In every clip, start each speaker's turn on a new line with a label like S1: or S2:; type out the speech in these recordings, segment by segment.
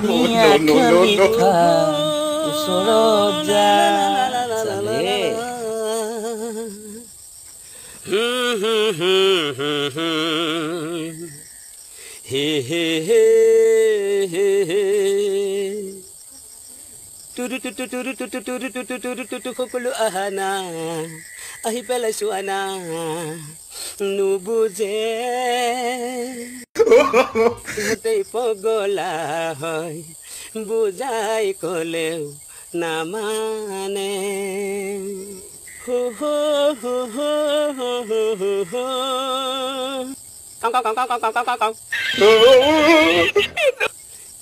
S1: মিয়া খালিফা ওচৰত যা চালে হে হে হে হে হে তুৰু তুৰু তুৰু তুৰু তুৰু তুৰু তুৰু তুৰু সকলো আহানা আহি পেলাইছো আনা নুবুজে ইহঁতেই পগলা হয় বুজাই কলেও নামানে হো হো হো হো হো হো হো cow cow cow cow cow cow cow cow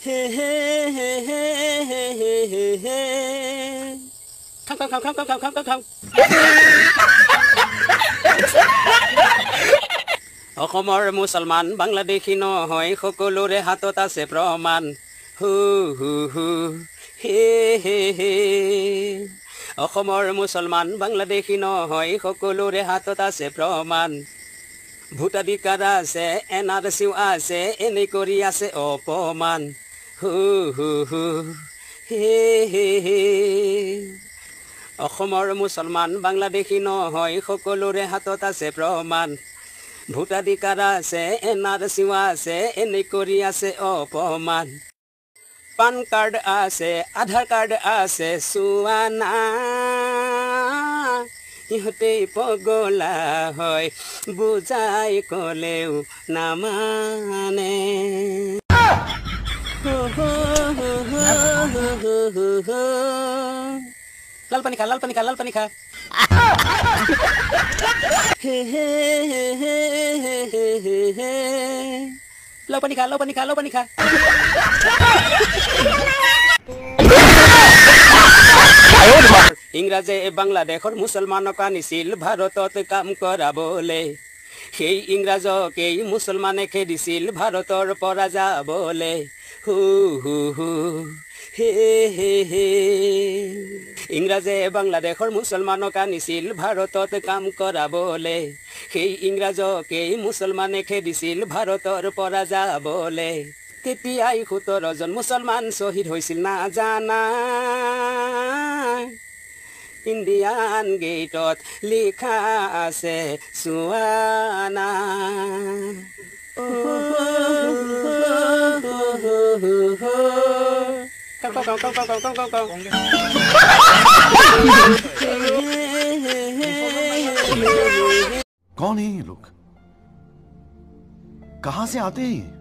S1: হে হে হে হে হে হে হে হে খাও খাও খাও খাও খাও খাও খাও খাও অসমৰ মুছলমান বাংলাদেশী নহয় সকলোৰে হাতত আছে প্ৰমাণ হু হু হু হে হে হে অসমৰ মুছলমান বাংলাদেশী নহয় সকলোৰে হাতত আছে প্ৰমাণ ভোটাধিকাৰ আছে NRCও আছে এনে কৰি আছে অপমান হু হু হু হে হে হে অসমৰ মুছলমান বাংলাদেশী নহয় সকলোৰে হাতত আছে প্ৰমাণ ভোটাধিকাৰ আছে NRCও আছে এনে কৰি আছে অপমান পান কাৰ্ড আছে আধাৰ কাৰ্ড আছে চুৱানা ইহঁতেই পগলা হয় বুজাই কলেও নামানে লাল পানী খা লাল পানী খা লাল পানী খা লাল পানী খা লাল পানী খা লাল পানী খা ইংৰাজে বাংলাদেশৰ মুছলমানক আনিছিল ভাৰতত কাম কৰাবলৈ সেই ইংৰাজকেই মুছলমানে খেদিছিল ভাৰতৰ পৰা যাবলৈ হু হু হু হে হে হে ইংৰাজে বাংলাদেশৰ মুছলমানক আনিছিল ভাৰতত কাম কৰাবলৈ সেই ইংৰাজকেই মুছলমানে খেদিছিল ভাৰতৰ পৰা যাবলৈ তেতিয়াই 17জন মুছলমান শ্বহীদ হৈছিল নাজানা ইণ্ডিয়ান গেটত লিখা আছে চুৱানা
S2: कौन है ये लोग कहां से आते हैं